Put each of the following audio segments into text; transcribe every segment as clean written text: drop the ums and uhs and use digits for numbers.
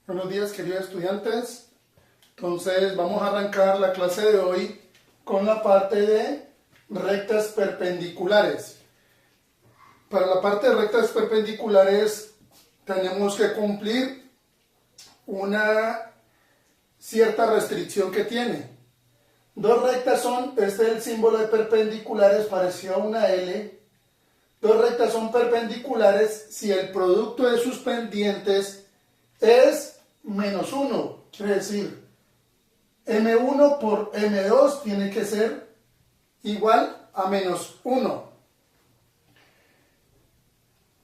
Buenos días, queridos estudiantes. Entonces vamos a arrancar la clase de hoy con la parte de rectas perpendiculares. Para la parte de rectas perpendiculares tenemos que cumplir una cierta restricción que tiene. Dos rectas son, este es el símbolo de perpendiculares parecido a una L. Dos rectas son perpendiculares si el producto de sus pendientes es menos 1. Quiere decir, M1 por M2 tiene que ser igual a menos 1.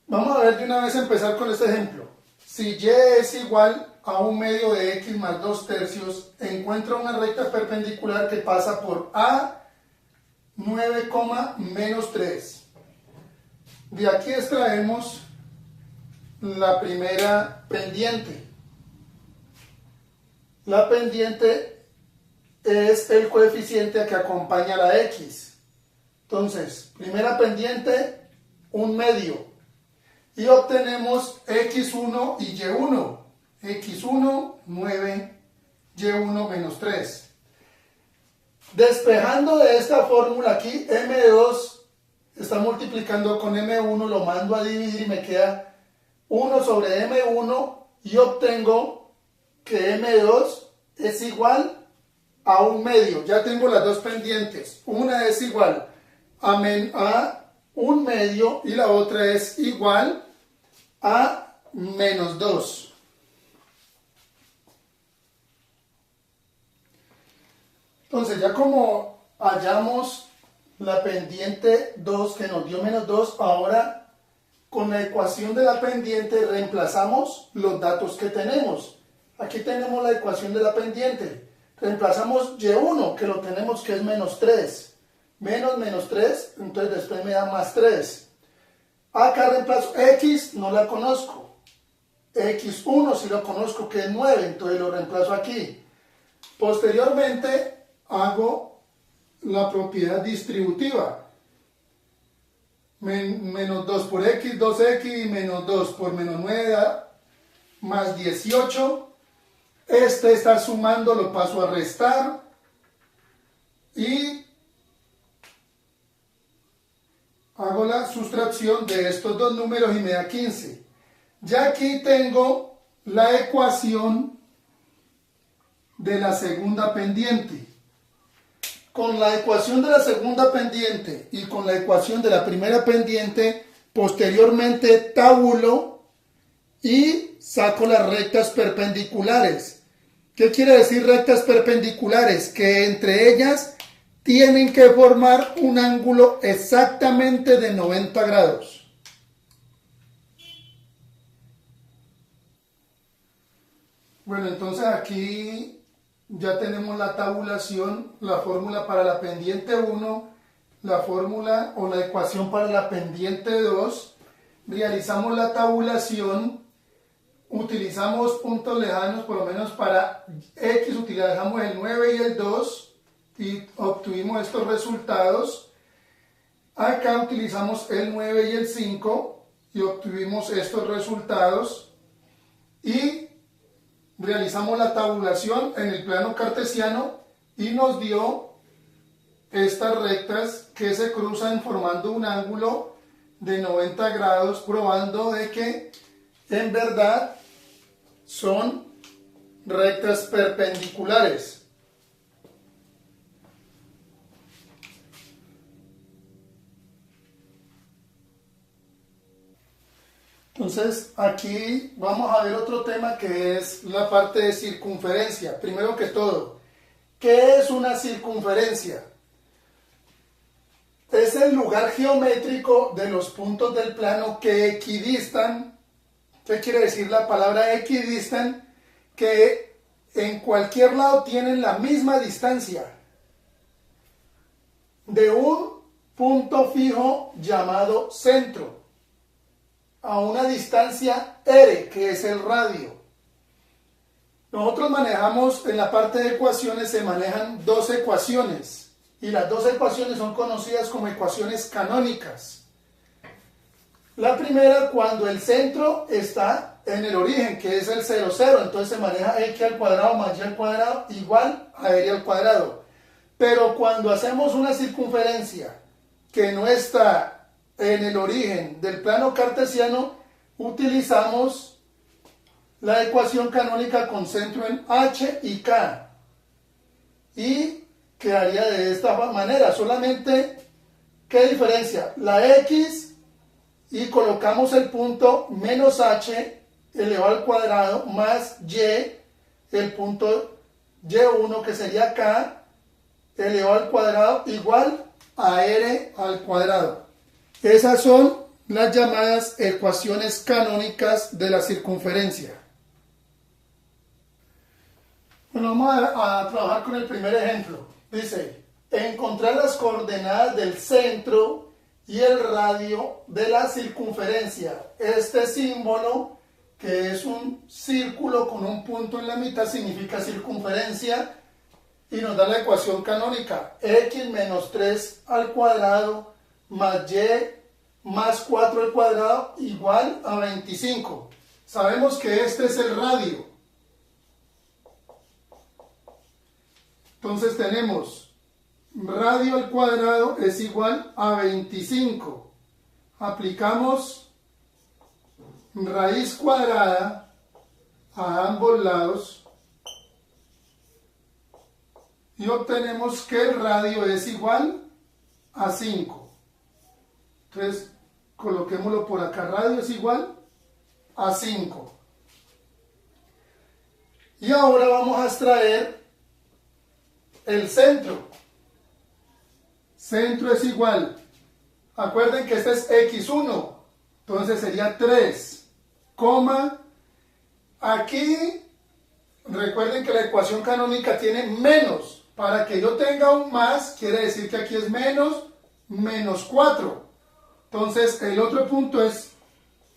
Vamos a ver de una vez empezar con este ejemplo. Si Y es igual a 1/2 de X más 2/3, encuentra una recta perpendicular que pasa por A 9, menos 3. De aquí extraemos la primera pendiente. La pendiente es el coeficiente que acompaña a la X. Entonces, primera pendiente, 1/2. Y obtenemos X1 y Y1. X1, 9, Y1 menos 3. Despejando de esta fórmula aquí, M2 está multiplicando con M1, lo mando a dividir y me queda 1 sobre M1 y obtengo que M2 es igual a 1/2. Ya tengo las dos pendientes. Una es igual a 1/2 y la otra es igual a menos 2. Entonces ya como hallamos la pendiente 2 que nos dio menos 2, ahora con la ecuación de la pendiente reemplazamos los datos que tenemos. Aquí tenemos la ecuación de la pendiente. Reemplazamos Y1, que lo tenemos que es menos 3. Menos 3, entonces después me da más 3. Acá reemplazo X, no la conozco. X1 sí lo conozco, que es 9, entonces lo reemplazo aquí. Posteriormente hago la propiedad distributiva. Menos 2 por X, 2X, menos 2 por menos 9 más 18. Este está sumando, lo paso a restar. Y hago la sustracción de estos dos números y me da 15. Ya aquí tengo la ecuación de la segunda pendiente. Con la ecuación de la segunda pendiente y con la ecuación de la primera pendiente, posteriormente tabulo y saco las rectas perpendiculares. ¿Qué quiere decir rectas perpendiculares? Que entre ellas tienen que formar un ángulo exactamente de 90 grados. Bueno, entonces aquí ya tenemos la tabulación, la fórmula para la pendiente 1, la fórmula o la ecuación para la pendiente 2. Realizamos la tabulación, utilizamos puntos lejanos, por lo menos para X utilizamos el 9 y el 2 y obtuvimos estos resultados. Acá utilizamos el 9 y el 5 y obtuvimos estos resultados. Y realizamos la tabulación en el plano cartesiano y nos dio estas rectas que se cruzan formando un ángulo de 90 grados, probando de que en verdad son rectas perpendiculares. Entonces aquí vamos a ver otro tema que es la parte de circunferencia. Primero que todo, ¿qué es una circunferencia? Es el lugar geométrico de los puntos del plano que equidistan. ¿Qué quiere decir la palabra equidistan? Que en cualquier lado tienen la misma distancia de un punto fijo llamado centro a una distancia r, que es el radio. Nosotros manejamos, en la parte de ecuaciones se manejan dos ecuaciones, y las dos ecuaciones son conocidas como ecuaciones canónicas. La primera, cuando el centro está en el origen, que es el 0, 0, entonces se maneja x al cuadrado más y al cuadrado igual a r al cuadrado. Pero cuando hacemos una circunferencia que no está en el origen del plano cartesiano, utilizamos la ecuación canónica con centro en h y k. Y quedaría de esta manera, solamente, ¿qué diferencia? La x y colocamos el punto menos h elevado al cuadrado más y, el punto y1 que sería k elevado al cuadrado igual a r al cuadrado. Esas son las llamadas ecuaciones canónicas de la circunferencia. Bueno, vamos a trabajar con el primer ejemplo. Dice, encontrar las coordenadas del centro y el radio de la circunferencia. Este símbolo, que es un círculo con un punto en la mitad, significa circunferencia y nos da la ecuación canónica. X menos 3 al cuadrado más y más 4 al cuadrado igual a 25. Sabemos que este es el radio. Entonces tenemos radio al cuadrado es igual a 25. Aplicamos raíz cuadrada a ambos lados y obtenemos que el radio es igual a 5. Entonces coloquémoslo por acá, radio es igual a 5. Y ahora vamos a extraer el centro. Centro es igual, acuerden que este es x1, entonces sería 3, coma, aquí recuerden que la ecuación canónica tiene menos, para que yo tenga un más, quiere decir que aquí es menos 4, entonces el otro punto es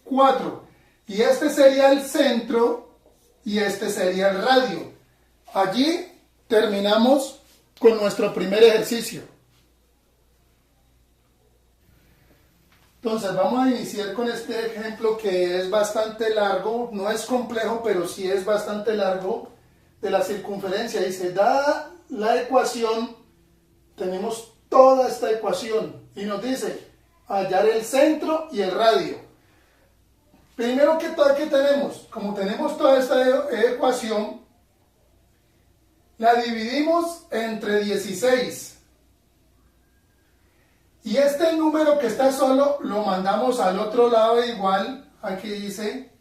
4, y este sería el centro, y este sería el radio. Allí terminamos con nuestro primer ejercicio. Entonces vamos a iniciar con este ejemplo que es bastante largo, no es complejo, pero sí es bastante largo, de la circunferencia. Dice, dada la ecuación, tenemos toda esta ecuación y nos dice hallar el centro y el radio. Primero que todo, ¿qué tenemos? Como tenemos toda esta ecuación, la dividimos entre 16. Y este número que está solo lo mandamos al otro lado igual, aquí dice,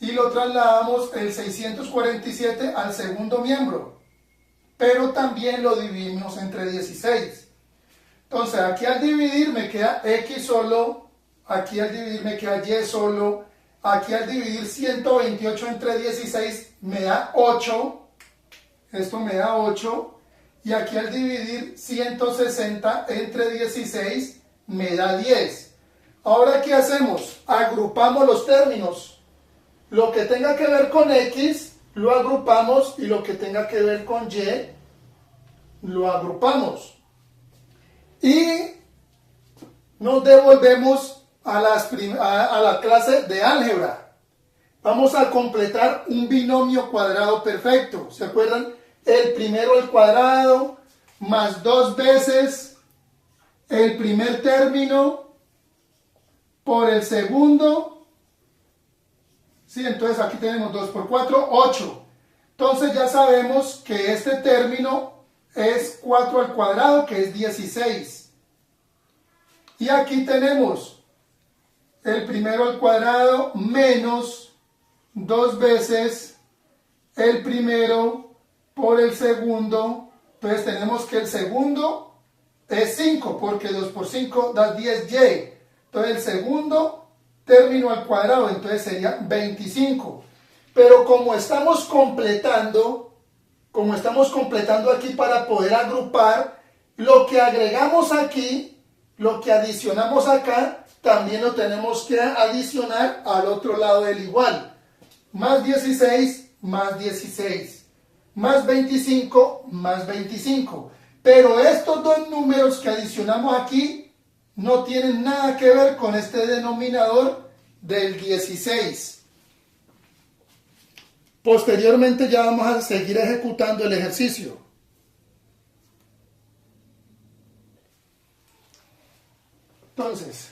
y lo trasladamos el 647 al segundo miembro, pero también lo dividimos entre 16. Entonces aquí al dividir me queda x solo, aquí al dividir me queda y solo, aquí al dividir 128 entre 16 me da 8, esto me da 8, y aquí al dividir 160 entre 16 me da 10. Ahora, ¿qué hacemos? Agrupamos los términos. Lo que tenga que ver con x lo agrupamos y lo que tenga que ver con y lo agrupamos. Y nos devolvemos a la clase de álgebra. Vamos a completar un binomio cuadrado perfecto. ¿Se acuerdan? El primero al cuadrado más 2 veces el primer término por el segundo. Sí, entonces aquí tenemos 2 por 4, 8. Entonces ya sabemos que este término es 4 al cuadrado, que es 16. Y aquí tenemos el primero al cuadrado menos 2 veces el primero por el segundo. Entonces tenemos que el segundo es 5, porque 2 por 5 da 10y. Entonces el segundo término al cuadrado, entonces sería 25. Pero como estamos completando aquí para poder agrupar, lo que agregamos aquí, lo que adicionamos acá, también lo tenemos que adicionar al otro lado del igual. Más 16, más 16. Más 25, más 25. Pero estos dos números que adicionamos aquí no tienen nada que ver con este denominador del 16. Posteriormente ya vamos a seguir ejecutando el ejercicio. Entonces,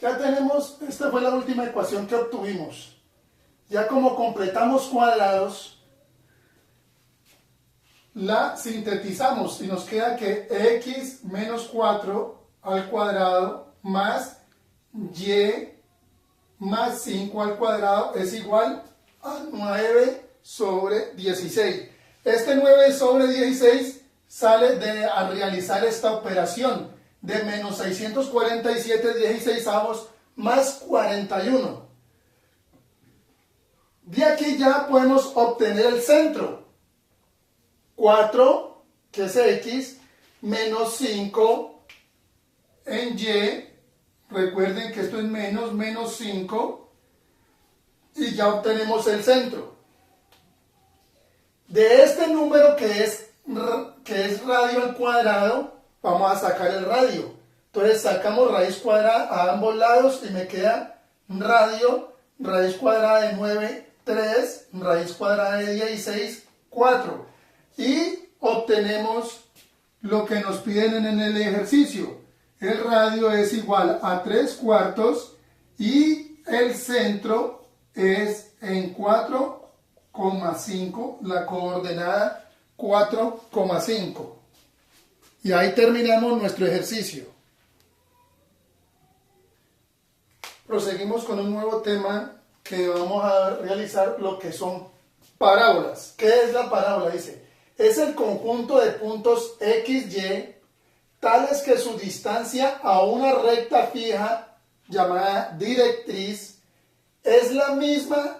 ya tenemos, esta fue la última ecuación que obtuvimos. Ya como completamos cuadrados, la sintetizamos y nos queda que x menos 4 al cuadrado más y más 5 al cuadrado es igual a 9 sobre 16. Este 9 sobre 16 sale a realizar esta operación de menos 647/16 más 41. De aquí ya podemos obtener el centro. 4, que es x, menos 5 en y. Recuerden que esto es menos 5. Y ya obtenemos el centro. De este número que es radio al cuadrado, vamos a sacar el radio. Entonces sacamos raíz cuadrada a ambos lados y me queda radio, raíz cuadrada de 9, 3, raíz cuadrada de 16, 4. Y obtenemos lo que nos piden en el ejercicio. El radio es igual a 3/4 y el centro es en 4,5, la coordenada 4,5. Y ahí terminamos nuestro ejercicio. Proseguimos con un nuevo tema que vamos a realizar, lo que son parábolas. ¿Qué es la parábola? Dice, es el conjunto de puntos x, y, tales que su distancia a una recta fija, llamada directriz, es la misma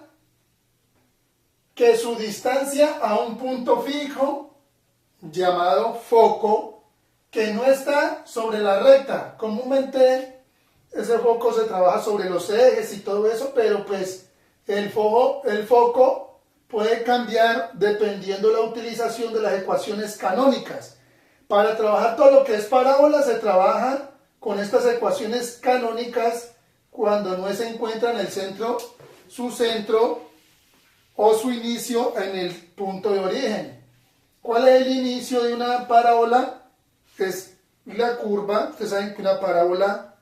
que su distancia a un punto fijo, llamado foco, que no está sobre la recta. Comúnmente ese foco se trabaja sobre los ejes y todo eso, pero pues el foco puede cambiar dependiendo de la utilización de las ecuaciones canónicas. Para trabajar todo lo que es parábola se trabaja con estas ecuaciones canónicas cuando no se encuentra en el centro, su centro o su inicio en el punto de origen. ¿Cuál es el inicio de una parábola? Es la curva. Ustedes saben que una parábola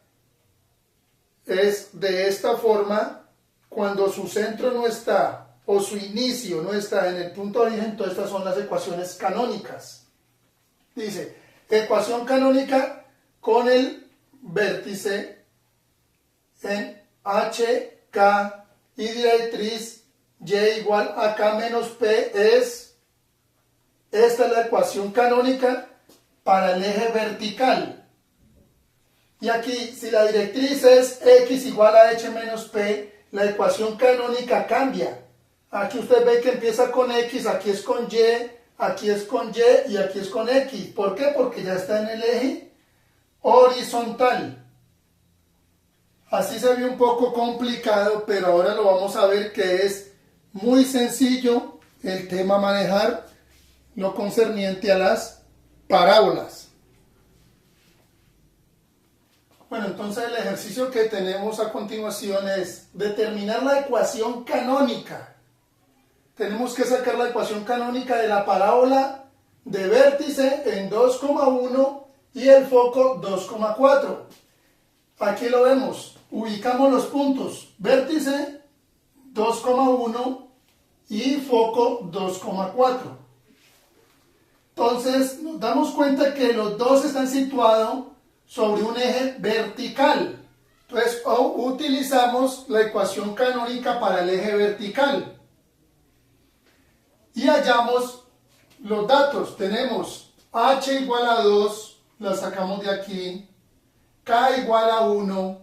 es de esta forma. Cuando su centro no está o su inicio no está en el punto de origen, entonces estas son las ecuaciones canónicas. Dice, ecuación canónica con el vértice en H, K y directriz Y igual a K menos P es, esta es la ecuación canónica para el eje vertical. Y aquí, si la directriz es X igual a H menos P, la ecuación canónica cambia. Aquí usted ve que empieza con X, aquí es con Y, aquí es con Y y aquí es con X. ¿Por qué? Porque ya está en el eje horizontal. Así se ve un poco complicado, pero ahora lo vamos a ver que es muy sencillo el tema manejar lo concerniente a las parábolas. Bueno, entonces el ejercicio que tenemos a continuación es determinar la ecuación canónica. Tenemos que sacar la ecuación canónica de la parábola de vértice en 2,1 y el foco 2,4. Aquí lo vemos. Ubicamos los puntos. Vértice 2,1 y foco 2,4. Entonces nos damos cuenta que los dos están situados sobre un eje vertical. Entonces utilizamos la ecuación canónica para el eje vertical. Y hallamos los datos. Tenemos H igual a 2, la sacamos de aquí, K igual a 1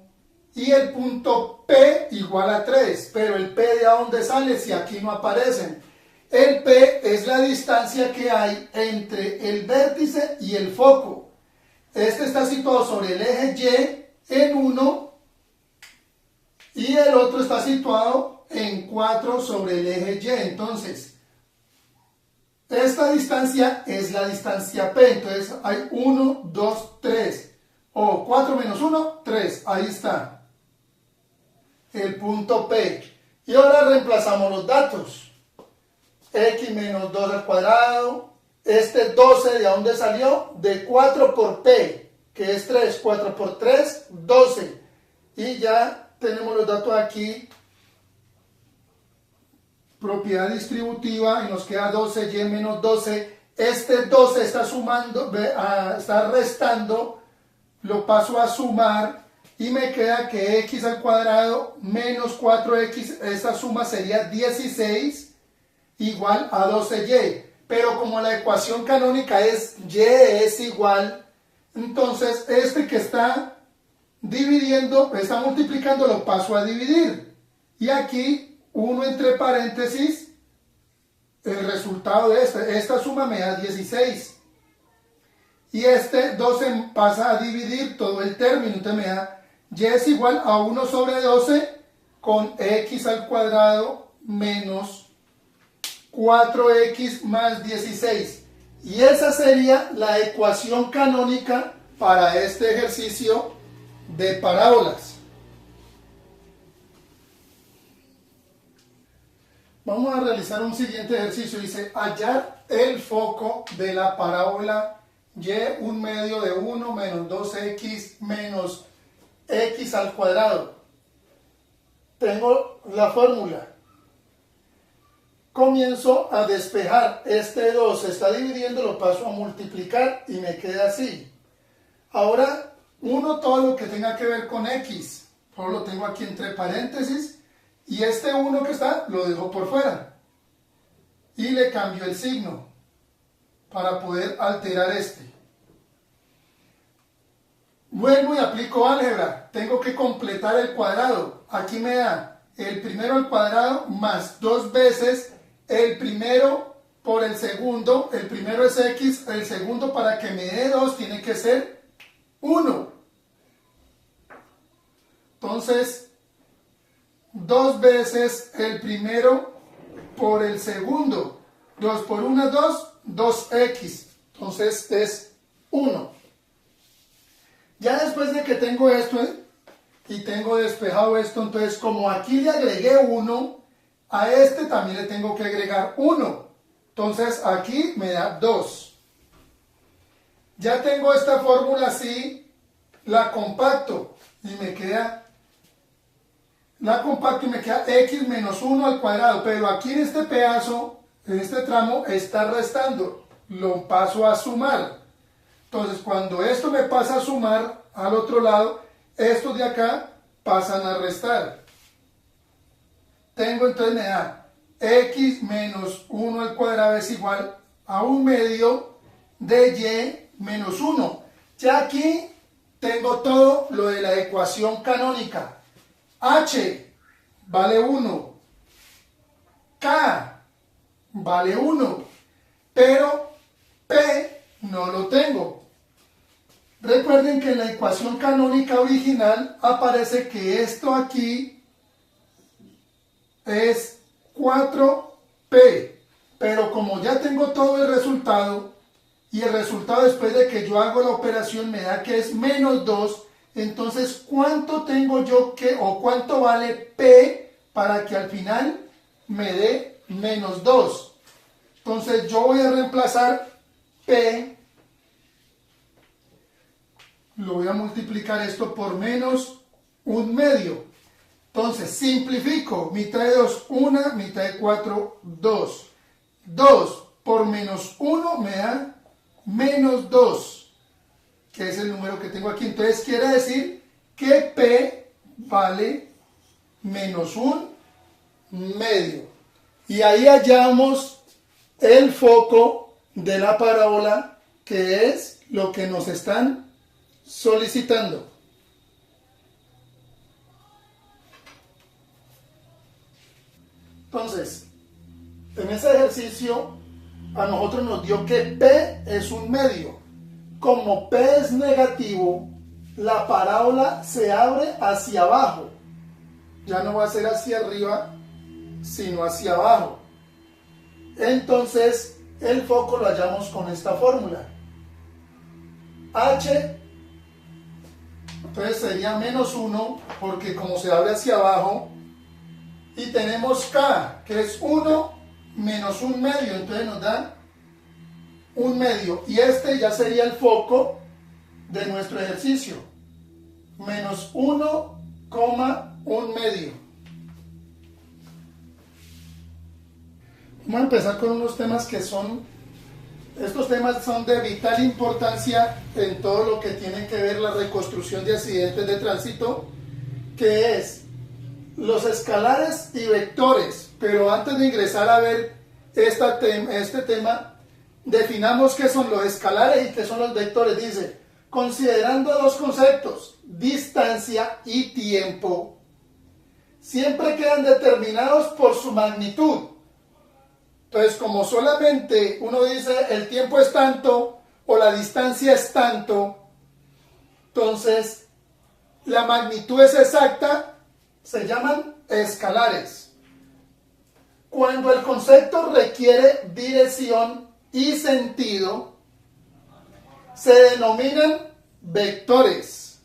y el punto P igual a 3. Pero el P de dónde sale si aquí no aparecen. El P es la distancia que hay entre el vértice y el foco. Este está situado sobre el eje Y en 1 y el otro está situado en 4 sobre el eje Y. Entonces, esta distancia es la distancia P. Entonces hay 1, 2, 3. O 4 menos 1, 3. Ahí está. El punto P. Y ahora reemplazamos los datos. x menos 2 al cuadrado. Este 12, ¿de dónde salió? De 4 por p, que es 3. 4 por 3, 12. Y ya tenemos los datos aquí. Propiedad distributiva, y nos queda 12y menos 12. Este 12 está sumando, está restando, lo paso a sumar y me queda que x al cuadrado menos 4x, esta suma sería 16 igual a 12y. Pero como la ecuación canónica es y es igual, entonces este que está dividiendo, está multiplicando, lo paso a dividir. Y aquí 1 entre paréntesis, el resultado de esta suma me da 16. Y este 12 pasa a dividir todo el término, entonces me da y es igual a 1 sobre 12 con x al cuadrado menos 4x más 16. Y esa sería la ecuación canónica para este ejercicio de parábolas. Vamos a realizar un siguiente ejercicio. Dice, hallar el foco de la parábola y un medio de 1 menos 2x menos x al cuadrado. Tengo la fórmula. Comienzo a despejar. Este 2 se está dividiendo, lo paso a multiplicar y me queda así. Ahora, todo lo que tenga que ver con x, solo lo tengo aquí entre paréntesis. Y este 1 que está, lo dejo por fuera. Y le cambio el signo para poder alterar este. Vuelvo y aplico álgebra. Tengo que completar el cuadrado. Aquí me da el primero al cuadrado más 2 veces el primero por el segundo. El primero es x, el segundo para que me dé 2 tiene que ser 1. Entonces, 2 veces el primero por el segundo. 2 por 1 es 2, 2x. Entonces es 1. Ya después de que tengo esto y tengo despejado esto, entonces como aquí le agregué 1, a este también le tengo que agregar 1. Entonces aquí me da 2. Ya tengo esta fórmula así, la compacto y me queda... La compacto y me queda x menos 1 al cuadrado, pero aquí en este pedazo, en este tramo, está restando. Lo paso a sumar. Entonces, cuando esto me pasa a sumar al otro lado, estos de acá pasan a restar. Entonces me da x menos 1 al cuadrado es igual a 1 medio de y menos 1. Ya aquí tengo todo lo de la ecuación canónica. H vale 1, K vale 1, pero P no lo tengo. Recuerden que en la ecuación canónica original aparece que esto aquí es 4P, pero como ya tengo todo el resultado, y el resultado después de que yo hago la operación me da que es menos 2, entonces, ¿cuánto tengo yo que, o cuánto vale P para que al final me dé menos 2? Entonces, yo voy a reemplazar P, lo voy a multiplicar esto por menos 1 medio. Entonces, simplifico, mitad de 2, 1, mitad de 4, 2. 2 por menos 1 me da menos 2. Que es el número que tengo aquí. Entonces quiere decir que P vale menos 1 medio. Y ahí hallamos el foco de la parábola, que es lo que nos están solicitando. Entonces, en ese ejercicio a nosotros nos dio que P es 1 medio. Como P es negativo, la parábola se abre hacia abajo. Ya no va a ser hacia arriba, sino hacia abajo. Entonces, el foco lo hallamos con esta fórmula. H, entonces sería menos 1, porque como se abre hacia abajo. Y tenemos K, que es 1 menos 1/2, entonces nos da 1/2. Y este ya sería el foco de nuestro ejercicio. Menos 1,1/2. Vamos a empezar con unos temas que estos temas son de vital importancia en todo lo que tiene que ver la reconstrucción de accidentes de tránsito, que es los escalares y vectores. Pero antes de ingresar a ver este tema, definamos qué son los escalares y qué son los vectores. Dice, considerando dos conceptos, distancia y tiempo, siempre quedan determinados por su magnitud. Entonces, como solamente uno dice el tiempo es tanto o la distancia es tanto, entonces la magnitud es exacta, se llaman escalares. Cuando el concepto requiere dirección y sentido, se denominan vectores.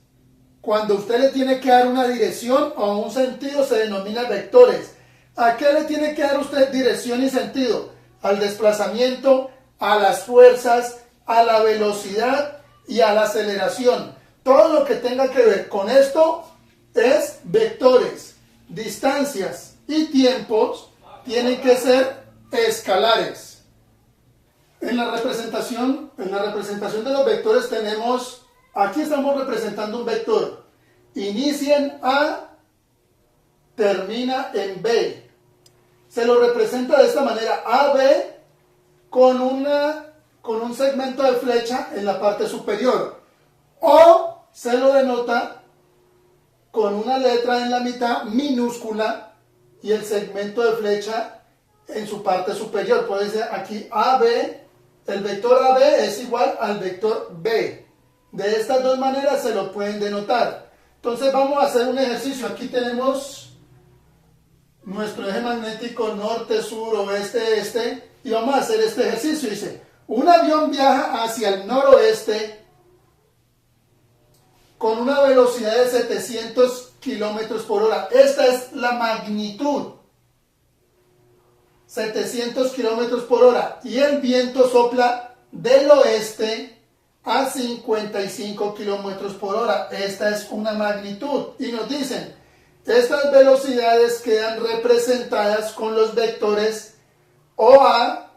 Cuando usted le tiene que dar una dirección o un sentido, se denomina vectores. ¿A qué le tiene que dar usted dirección y sentido? Al desplazamiento, a las fuerzas, a la velocidad y a la aceleración. Todo lo que tenga que ver con esto es vectores. Distancias y tiempos tienen que ser escalares. En la representación de los vectores tenemos, aquí estamos representando un vector. Inicia en A, termina en B. Se lo representa de esta manera, AB con un segmento de flecha en la parte superior. O se lo denota con una letra en la mitad minúscula y el segmento de flecha en su parte superior. Puede ser aquí AB, el vector AB es igual al vector B. De estas dos maneras se lo pueden denotar. Entonces vamos a hacer un ejercicio. Aquí tenemos nuestro eje magnético norte, sur, oeste, este, y vamos a hacer este ejercicio. Dice, un avión viaja hacia el noroeste con una velocidad de 700 kilómetros por hora. Esta es la magnitud. 700 kilómetros por hora. Y el viento sopla del oeste a 55 kilómetros por hora. Esta es una magnitud. Y nos dicen, estas velocidades quedan representadas con los vectores OA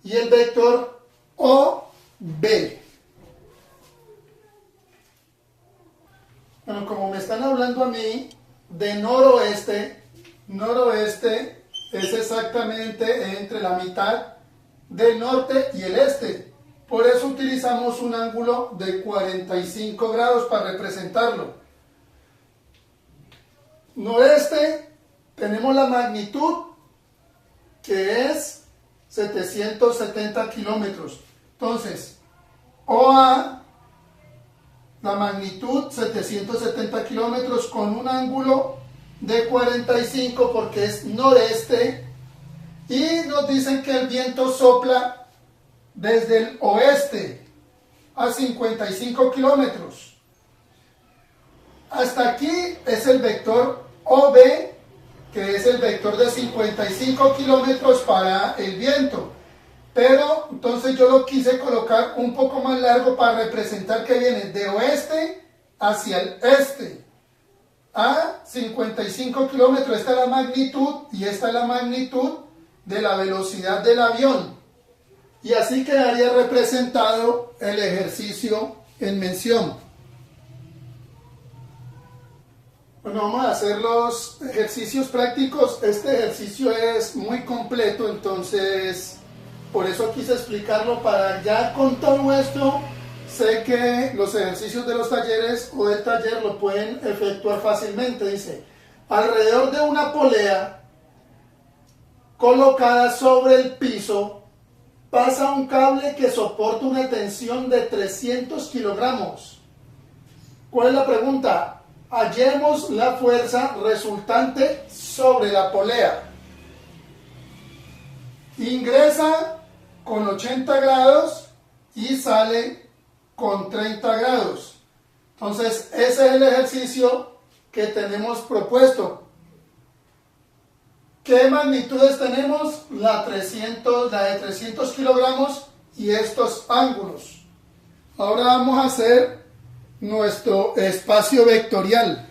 y el vector OB. Bueno, como me están hablando a mí de noroeste es exactamente entre la mitad del norte y el este. Por eso utilizamos un ángulo de 45 grados para representarlo. Noreste, tenemos la magnitud que es 770 kilómetros. Entonces, OA, la magnitud 770 kilómetros con un ángulo de 45 porque es noreste. Y nos dicen que el viento sopla desde el oeste a 55 kilómetros. Hasta aquí es el vector OB, que es el vector de 55 kilómetros para el viento. Pero entonces yo lo quise colocar un poco más largo para representar que viene de oeste hacia el este. A 55 kilómetros, esta es la magnitud y esta es la magnitud de la velocidad del avión. Y así quedaría representado el ejercicio en mención. Bueno, vamos a hacer los ejercicios prácticos. Este ejercicio es muy completo, entonces por eso quise explicarlo para ya con todo esto. Sé que los ejercicios de los talleres o del taller lo pueden efectuar fácilmente. Dice, alrededor de una polea colocada sobre el piso pasa un cable que soporta una tensión de 300 kilogramos. ¿Cuál es la pregunta? Hallemos la fuerza resultante sobre la polea. Ingresa con 80 grados y sale con 30 grados. Entonces, ese es el ejercicio que tenemos propuesto. ¿Qué magnitudes tenemos? La de 300 kilogramos y estos ángulos. Ahora vamos a hacer nuestro espacio vectorial.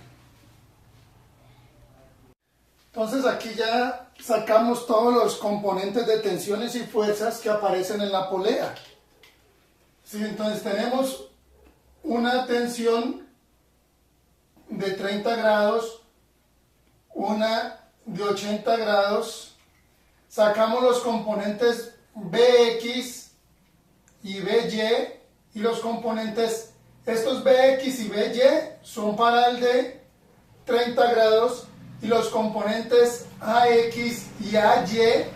Entonces aquí ya sacamos todos los componentes de tensiones y fuerzas que aparecen en la polea. Sí, entonces tenemos una tensión de 30 grados, una de 80 grados. Sacamos los componentes Bx y By y los componentes, estos Bx y By son para el de 30 grados y los componentes Ax y Ay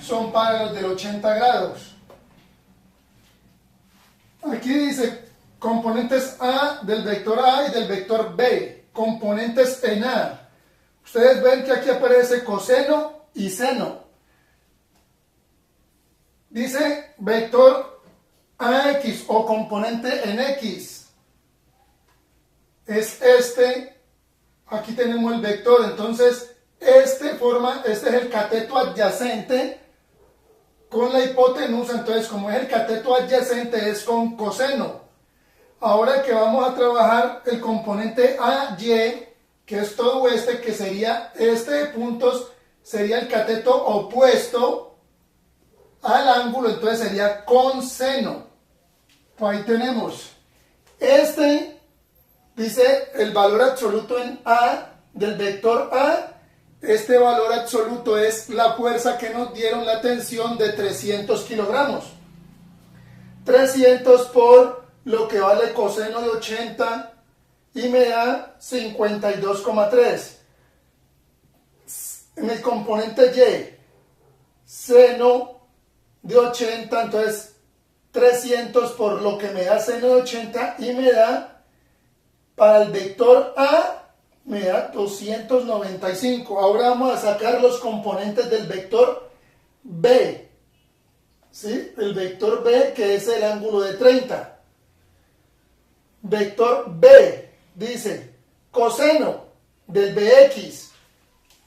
son para los del 80 grados. Aquí dice componentes A del vector A y del vector B, componentes en A. Ustedes ven que aquí aparece coseno y seno. Dice vector AX o componente en X. Es este. Aquí tenemos el vector, entonces este es el cateto adyacente con la hipotenusa, entonces como es el cateto adyacente es con coseno. Ahora que vamos a trabajar el componente AY, que es todo este, que sería este de puntos, sería el cateto opuesto al ángulo, entonces sería con seno. Pues ahí tenemos este. Dice el valor absoluto en A del vector A. Este valor absoluto es la fuerza que nos dieron la tensión de 300 kilogramos. 300 por lo que vale coseno de 80 y me da 52,3. En el componente Y, seno de 80, entonces 300 por lo que me da seno de 80 y me da, para el vector A, me da 295. Ahora vamos a sacar los componentes del vector B. ¿Sí? El vector B, que es el ángulo de 30. Vector B, dice coseno del Bx.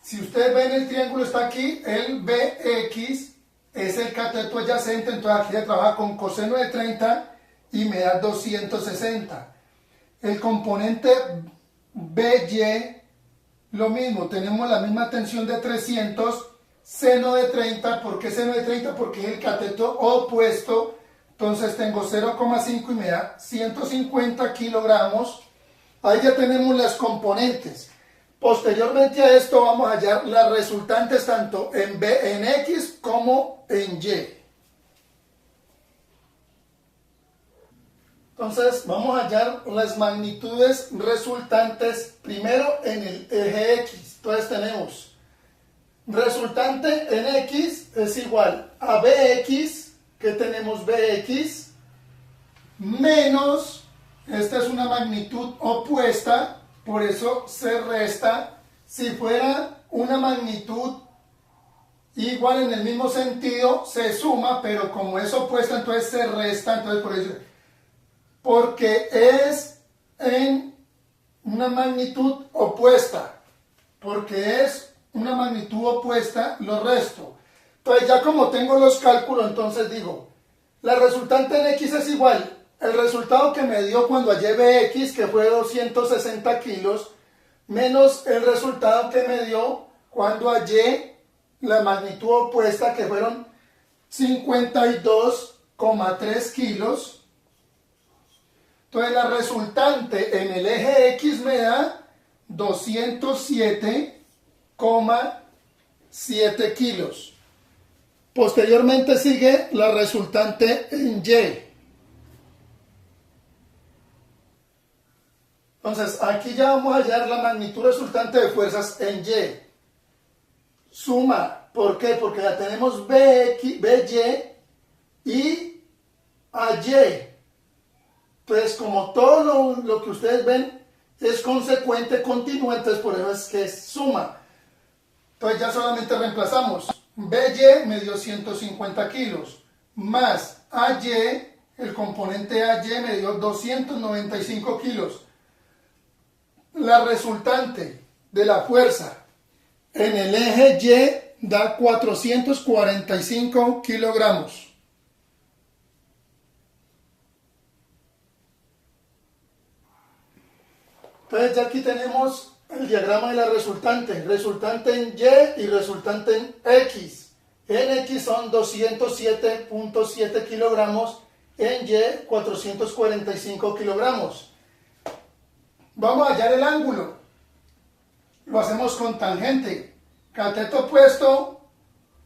Si ustedes ven, el triángulo está aquí, el Bx es el cateto adyacente, entonces aquí se trabaja con coseno de 30 y me da 260. El componente By, lo mismo, tenemos la misma tensión de 300, seno de 30. ¿Por qué seno de 30? Porque es el cateto opuesto, entonces tengo 0,5 y me da 150 kilogramos. Ahí ya tenemos las componentes. Posteriormente a esto vamos a hallar las resultantes tanto en X como en Y. Entonces vamos a hallar las magnitudes resultantes primero en el eje X. Entonces tenemos resultante en X es igual a Bx, que tenemos Bx, menos, esta es una magnitud opuesta, por eso se resta. Si fuera una magnitud igual en el mismo sentido, se suma, pero como es opuesta, entonces se resta, entonces por eso, porque es en una magnitud opuesta, porque es una magnitud opuesta, lo resto. Entonces ya como tengo los cálculos, entonces digo, la resultante en X es igual, el resultado que me dio cuando hallé Bx, que fue 260 kilos, menos el resultado que me dio cuando hallé la magnitud opuesta, que fueron 52,3 kilos. Entonces la resultante en el eje X me da 207,7 kilos. Posteriormente sigue la resultante en Y. Entonces aquí ya vamos a hallar la magnitud resultante de fuerzas en Y. Suma, ¿por qué? Porque ya tenemos By y AY. Entonces, como todo lo que ustedes ven es consecuente, continua, entonces por eso es que es suma. Entonces ya solamente reemplazamos. By me dio 150 kilos, más AY, el componente AY me dio 295 kilos. La resultante de la fuerza en el eje da 445 kilogramos. Entonces ya aquí tenemos el diagrama de la resultante. Resultante en Y y resultante en X. En X son 207.7 kilogramos, en Y 445 kilogramos. Vamos a hallar el ángulo. Lo hacemos con tangente. Cateto opuesto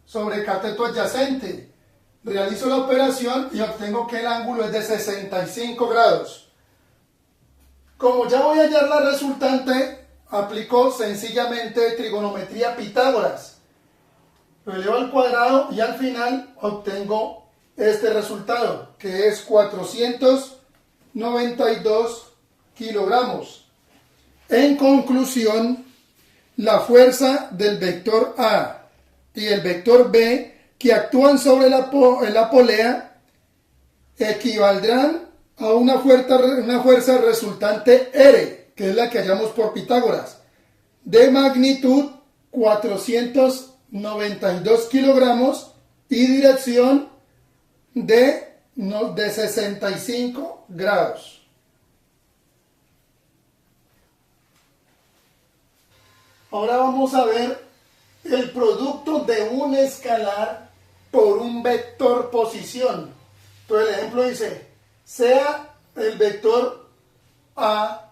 sobre cateto adyacente. Realizo la operación y obtengo que el ángulo es de 65 grados. Como ya voy a hallar la resultante, aplico sencillamente trigonometría Pitágoras. Lo elevo al cuadrado y al final obtengo este resultado, que es 492 kilogramos. En conclusión, la fuerza del vector A y el vector B que actúan sobre la polea equivaldrán a una fuerza resultante R, que es la que hallamos por Pitágoras, de magnitud 492 kilogramos y dirección de 65 grados. Ahora vamos a ver el producto de un escalar por un vector posición. Entonces el ejemplo dice, sea el vector A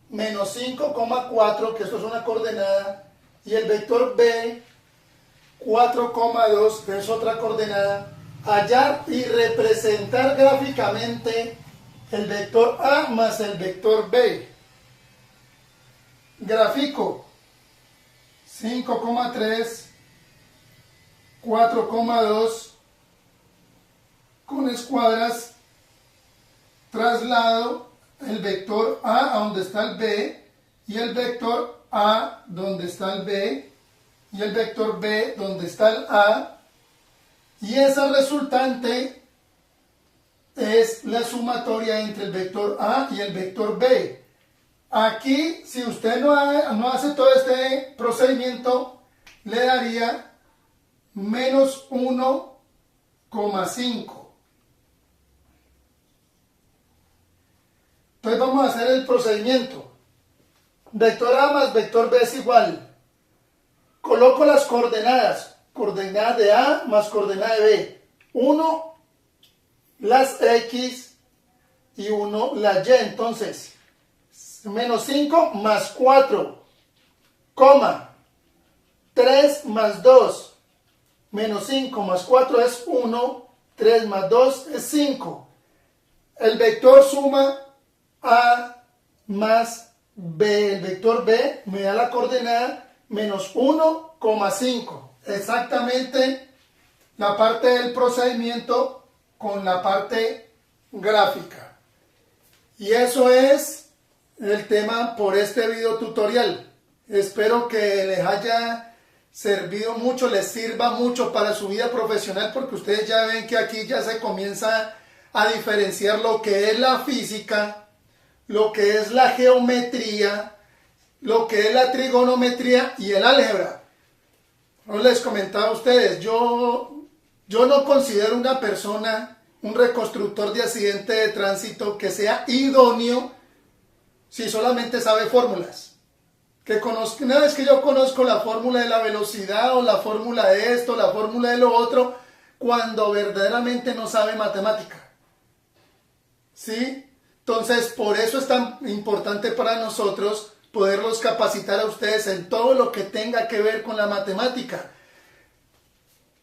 menos 5,4, que esto es una coordenada, y el vector B 4,2, que es otra coordenada, hallar y representar gráficamente el vector A más el vector B. Grafico 5,3, 4,2, con escuadras, traslado el vector A donde está el B, y el vector A donde está el B, y el vector B donde está el A, y esa resultante es la sumatoria entre el vector A y el vector B. Aquí, si usted no hace todo este procedimiento, le daría menos 1,5. Entonces vamos a hacer el procedimiento. Vector A más vector B es igual. Coloco las coordenadas. Coordenada de A más coordenada de B. 1 las X y 1 la Y. Entonces, menos 5 más 4, coma, 3 más 2, menos 5 más 4 es 1, 3 más 2 es 5. El vector suma A más B. El vector B me da la coordenada menos 1,5. Exactamente la parte del procedimiento con la parte gráfica. Y eso es el tema por este video tutorial. Espero que les haya servido mucho, les sirva mucho para su vida profesional, porque ustedes ya ven que aquí ya se comienza a diferenciar lo que es la física, lo que es la geometría, lo que es la trigonometría y el álgebra. Yo les comentaba a ustedes, yo no considero una persona, un reconstructor de accidente de tránsito que sea idóneo si solamente sabe fórmulas. Una vez que yo conozco la fórmula de la velocidad o la fórmula de esto, la fórmula de lo otro, cuando verdaderamente no sabe matemática. ¿Sí? Entonces, por eso es tan importante para nosotros poderlos capacitar a ustedes en todo lo que tenga que ver con la matemática.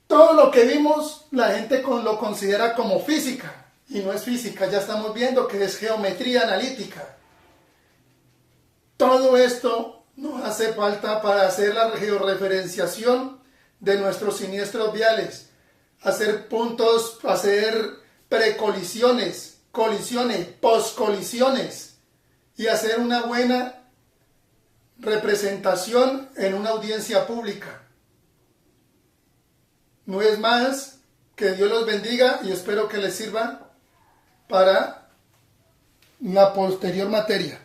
Todo lo que vimos, la gente lo considera como física, y no es física, ya estamos viendo que es geometría analítica. Todo esto nos hace falta para hacer la georreferenciación de nuestros siniestros viales, hacer puntos, hacer precolisiones, colisiones, poscolisiones y hacer una buena representación en una audiencia pública. No es más, que Dios los bendiga y espero que les sirva para la posterior materia.